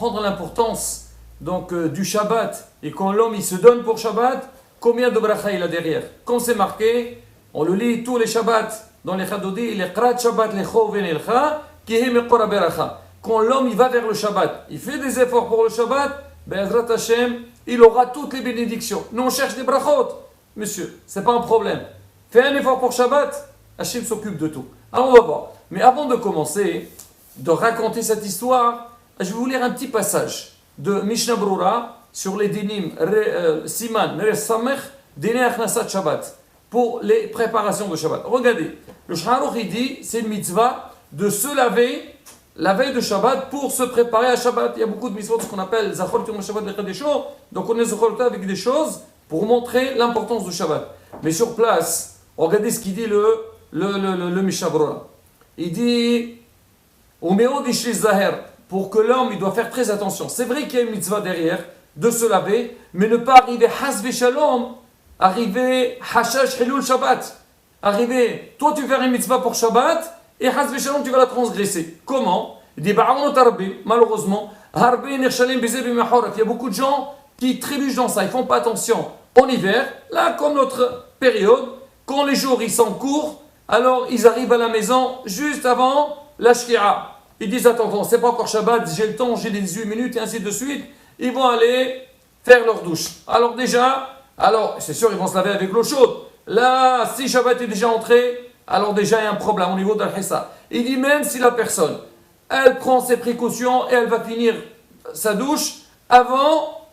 comprendre l'importance donc, du Shabbat, et quand l'homme il se donne pour Shabbat, combien de bracha il a derrière? Quand c'est marqué, on le lit tous les Shabbats dans les Chadodi, il est Qrat Shabbat lecho venelcha, kihi meqora beracha. Quand l'homme il va vers le Shabbat, il fait des efforts pour le Shabbat, Be'ezrat Hashem, il aura toutes les bénédictions. Nous on cherche des brachot, monsieur, c'est pas un problème. Fais un effort pour Shabbat, Hashem s'occupe de tout. Alors on va voir. Mais avant de commencer, de raconter cette histoire, je vais vous lire un petit passage de Mishnah Brura sur les dinim Siman Res Samech Dine Achnasat Shabbat pour les préparations de Shabbat. Regardez, le Shulchan Aruch il dit c'est une mitzvah de se laver la veille de Shabbat pour se préparer à Shabbat. Il y a beaucoup de mitzvot, ce qu'on appelle Zachor Yom Shabbat Bechadesho, donc on est Zachor avec des choses pour montrer l'importance du Shabbat. Mais sur place, regardez ce qu'il dit le Mishnah Brura. Il dit Umeod Ishli Zaher, pour que l'homme il doit faire très attention. C'est vrai qu'il y a une mitzvah derrière de se laver, mais ne pas arriver Hasve Shalom, arriver Hashash Hilul Shabbat. Arriver, toi tu fais une mitzvah pour Shabbat, et Hasve Shalom tu vas la transgresser. Comment? Il dit malheureusement, il y a beaucoup de gens qui trébuchent dans ça, ils ne font pas attention. En hiver, là comme notre période, quand les jours ils sont courts, alors ils arrivent à la maison juste avant la Shkira. Ils disent attends, c'est pas encore Shabbat, j'ai le temps, j'ai les 18 minutes et ainsi de suite. Ils vont aller faire leur douche. Alors déjà, c'est sûr ils vont se laver avec l'eau chaude. Là, si Shabbat est déjà entré, alors déjà il y a un problème au niveau d'Al-Hissa. Il dit même si la personne, elle prend ses précautions et elle va finir sa douche avant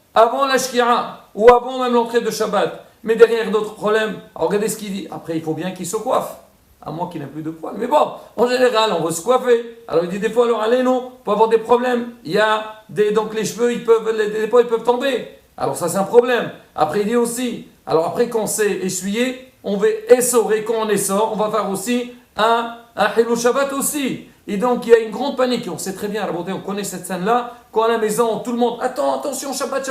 la Shkira ou avant même l'entrée de Shabbat. Mais derrière d'autres problèmes, alors regardez ce qu'il dit. Après il faut bien qu'il se coiffe. À moins qu'il n'ait plus de poils. Mais bon, en général, on veut se coiffer. Alors il dit des fois, alors allez, non, pour avoir des problèmes. Il y a donc les cheveux, des fois, ils peuvent tomber. Alors ça, c'est un problème. Après, il dit aussi, alors après qu'on s'est essuyé, on va essorer. Quand on essore, on va faire aussi un Hilul Shabbat aussi. Et donc, il y a une grande panique. Et on sait très bien, on connaît cette scène-là. Quand à la maison, tout le monde, attention, Shabbat.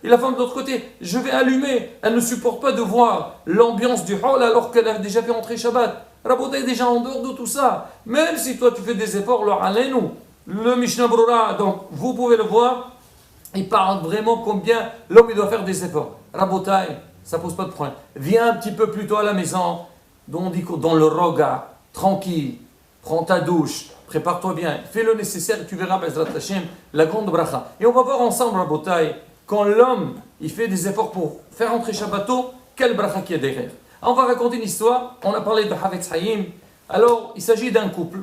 Et la femme de l'autre côté, je vais allumer. Elle ne supporte pas de voir l'ambiance du hall alors qu'elle a déjà fait entrer Shabbat. Raboté est déjà en dehors de tout ça. Même si toi tu fais des efforts, le Mishnah Brura, donc vous pouvez le voir, il parle vraiment combien l'homme il doit faire des efforts. Rabotai, ça pose pas de problème. Viens un petit peu plus tôt à la maison, dans le roga, tranquille, prends ta douche, prépare-toi bien, fais le nécessaire et tu verras Bezrat Hashem, la grande bracha. Et on va voir ensemble, Rabotai, quand l'homme il fait des efforts pour faire entrer Shabbato, quelle bracha qu'il y a derrière. On va raconter une histoire, on a parlé de Havetz Hayim. Alors, il s'agit d'un couple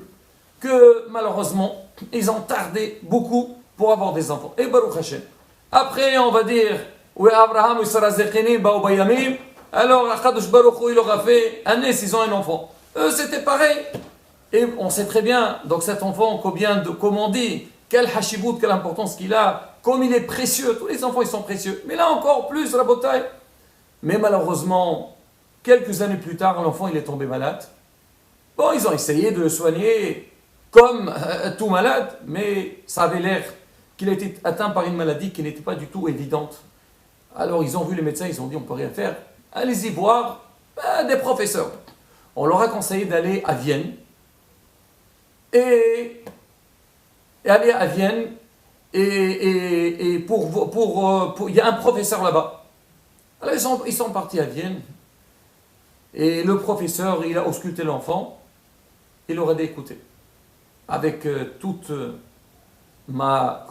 que, malheureusement, ils ont tardé beaucoup pour avoir des enfants. Et Baruch Hashem. Après, on va dire, oui, Abraham, Sarah Zekhenim, Baobayamim. Alors, Akadosh Baruch Hu, il aura fait un nez, ils ont un enfant. Eux, c'était pareil. Et on sait très bien, donc cet enfant, comme on dit, quel hashibut, quelle importance qu'il a, comme il est précieux. Tous les enfants, ils sont précieux. Mais là, encore plus, la bataille. Mais malheureusement, quelques années plus tard, l'enfant il est tombé malade. Bon, ils ont essayé de le soigner comme tout malade, mais ça avait l'air qu'il a été atteint par une maladie qui n'était pas du tout évidente. Alors ils ont vu les médecins, ils ont dit on ne peut rien faire. Allez-y voir des professeurs. On leur a conseillé d'aller à Vienne. Et aller à Vienne, et il y a un professeur là-bas. Alors ils sont partis à Vienne. Et le professeur, il a ausculté l'enfant, il leur a dit écoutez, avec toute ma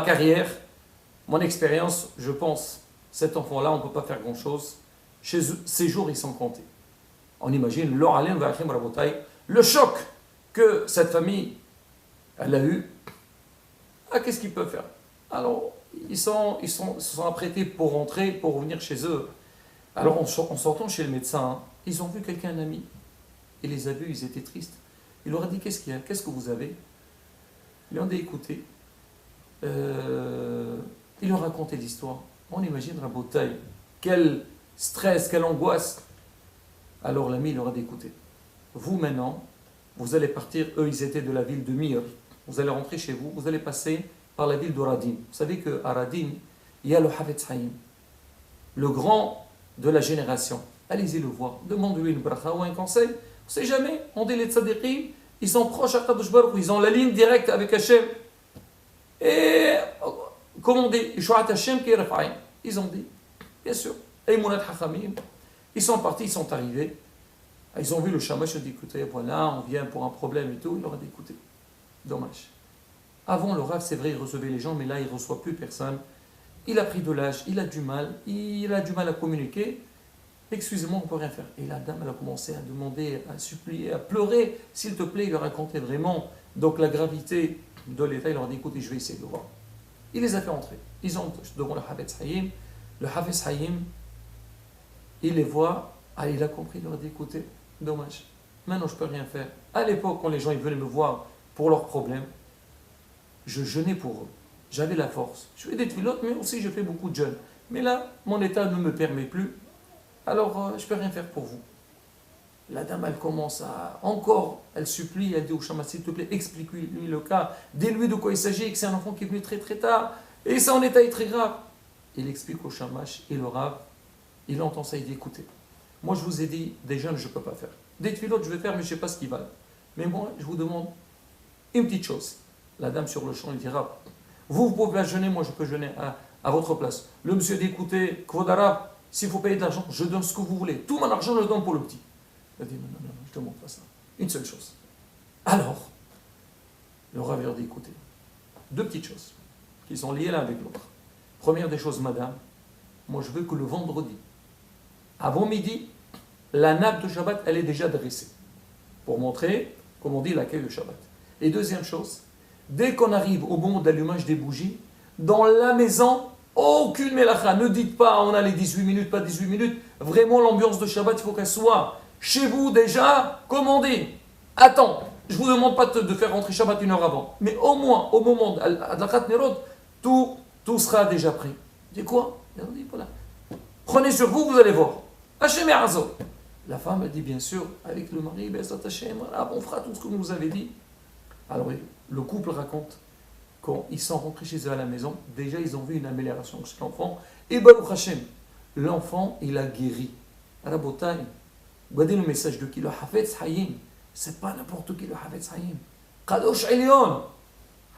carrière, mon expérience, je pense, cet enfant-là, on ne peut pas faire grand-chose. Ses jours, ils sont comptés. On imagine le choc que cette famille, elle a eu. Qu'est-ce qu'ils peuvent faire? Alors, ils se sont apprêtés pour rentrer, pour revenir chez eux. Alors, en sortant chez le médecin, ils ont vu quelqu'un, un ami. Il les a vus, ils étaient tristes. Il leur a dit, qu'est-ce qu'il y a? Qu'est-ce que vous avez? Ils lui ont dit, écoutez. Il leur a raconté l'histoire. On imagine, Rabotai, quel stress, quelle angoisse. Alors l'ami leur a dit, écoutez, vous maintenant, vous allez partir, eux ils étaient de la ville de Mir. Vous allez rentrer chez vous, vous allez passer par la ville de Radin. Vous savez qu'à Radin, il y a le Havetz Hayim, le grand de la génération. Allez-y le voir, demandez-lui une bracha ou un conseil. On ne sait jamais, on dit les tzadikim, ils sont proches à Kadosh Baruch Hu, ils ont la ligne directe avec Hachem. Et commandé Yeshuat Hashem ki Rafa'im. Ils ont dit, bien sûr, Eimunat Hachamim. Ils sont partis, ils sont arrivés. Ils ont vu le shamash, ils ont dit, écoutez, voilà, on vient pour un problème et tout. Il leur a dit, écoutez, dommage. Avant, le Rav, c'est vrai, il recevait les gens, mais là, il ne reçoit plus personne. Il a pris de l'âge, il a du mal à communiquer. Excusez-moi, on ne peut rien faire. Et la dame, elle a commencé à demander, à supplier, à pleurer. S'il te plaît, il leur racontait vraiment donc la gravité de l'état. Il leur a dit, écoutez, je vais essayer de voir. Il les a fait entrer. Ils ont devant le Havetz Hayim. Le Havetz Hayim, il les voit. Ah, il a compris, il leur a dit, écoutez, dommage. Maintenant, je ne peux rien faire. À l'époque, quand les gens ils venaient me voir pour leurs problèmes, je jeûnais pour eux. J'avais la force. Je fais des tfilotes, mais aussi je fais beaucoup de jeûnes. Mais là, mon état ne me permet plus. Alors, je ne peux rien faire pour vous. La dame, elle commence à... Encore, elle supplie, elle dit au Shamash, s'il te plaît, explique-lui le cas. Dis-lui de quoi il s'agit, que c'est un enfant qui est venu très très tard. Et son état est très grave. Il explique au Shamash, et le Rav, il entend ça, il dit, écoutez, moi je vous ai dit, des jeûnes, je ne peux pas faire. Des tfilotes, je vais faire, mais je ne sais pas ce qu'ils valent. Mais moi, je vous demande une petite chose. La dame sur le champ, elle dira, vous pouvez jeûner, moi je peux jeûner à votre place. Le monsieur dit, écoutez, Kvodara, s'il faut payer de l'argent, je donne ce que vous voulez. Tout mon argent, je le donne pour le petit. Elle dit, non, je ne te demande pas ça. Une seule chose. Alors, le Rav leur dit, écoutez, deux petites choses qui sont liées l'un avec l'autre. Première des choses, madame, moi je veux que le vendredi, avant midi, la nappe de Shabbat, elle est déjà dressée. Pour montrer, comme on dit, l'accueil de Shabbat. Et deuxième chose, dès qu'on arrive au moment d'allumage des bougies, dans la maison, aucune mélacha. Ne dites pas, on a les 18 minutes, pas 18 minutes. Vraiment, l'ambiance de Shabbat, il faut qu'elle soit chez vous déjà commandée. Attends, je ne vous demande pas de faire rentrer Shabbat une heure avant. Mais au moins, au moment d'Adlakat Nerot, tout sera déjà prêt. C'est quoi? Il dit, voilà. Prenez sur vous, vous allez voir. Hachem et Azo. La femme, elle dit, bien sûr, avec le mari, on fera tout ce que vous nous avez dit. Alors, le couple raconte, quand ils sont rentrés chez eux à la maison, déjà ils ont vu une amélioration chez l'enfant. Et Baruch Hashem, l'enfant, il a guéri. Rabotai, regardez le message de qui? Le Havetz Hayim. C'est pas n'importe qui le Havetz Hayim. Kadosh Elion.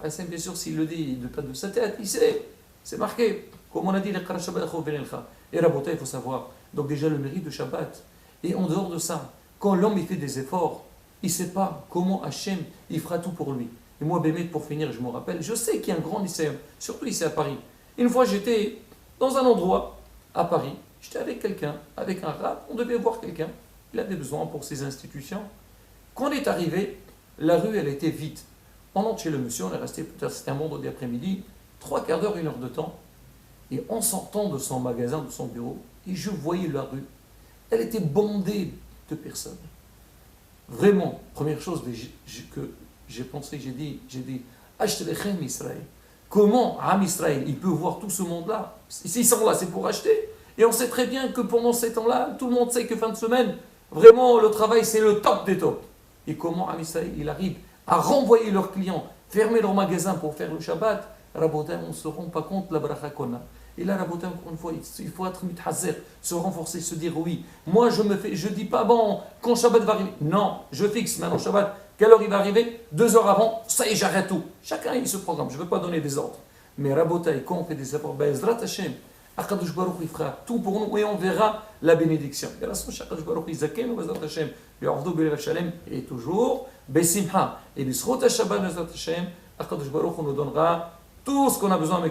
Hashem, bien sûr, s'il le dit de pas de sa tête, il sait. C'est marqué. Comme on a dit, et Rabotai, il faut savoir. Donc déjà le mérite de Shabbat. Et en dehors de ça, quand l'homme il fait des efforts, il ne sait pas comment Hachem il fera tout pour lui. Et moi, Bémet, pour finir, je me rappelle, je sais qu'il y a un grand lycéen, surtout ici à Paris. Une fois, j'étais dans un endroit à Paris, j'étais avec quelqu'un, avec un rab, on devait voir quelqu'un, il avait besoin pour ses institutions. Quand on est arrivé, la rue, elle était vide. On entre chez le monsieur, on est resté, peut-être c'était un vendredi après-midi, 3/4 d'heure, 1 heure de temps. Et en sortant de son magasin, de son bureau, et je voyais la rue, elle était bondée de personnes. Vraiment, première chose que j'ai pensé, j'ai dit, Ashtalechem Israël. Comment Am Israël, il peut voir tout ce monde-là? S'ils sont là, c'est pour acheter. Et on sait très bien que pendant ces temps-là, tout le monde sait que fin de semaine, vraiment, le travail, c'est le top des tops. Et comment Am Israël, il arrive à renvoyer leurs clients, fermer leur magasin pour faire le Shabbat? Rabotin, on ne se rend pas compte de la bracha qu'on a. Et là, Rabotin, encore une fois, il faut être mithazer, se renforcer, se dire oui. Moi, je dis pas, bon, quand Shabbat va arriver. Non, je fixe maintenant Shabbat. Quelle heure il va arriver? 2 heures avant, ça y est, j'arrête tout. Chacun, il se programme. Je ne veux pas donner des ordres. Mais Rabotai, quand on fait des efforts, Bezrat Hashem, Akadosh Baruch il fera tout pour nous et on verra la bénédiction. Et toujours, Besimha. Et Bisrot Shabbat, Bezrat Hashem, Akadosh Baruch nous donnera tout ce qu'on a besoin.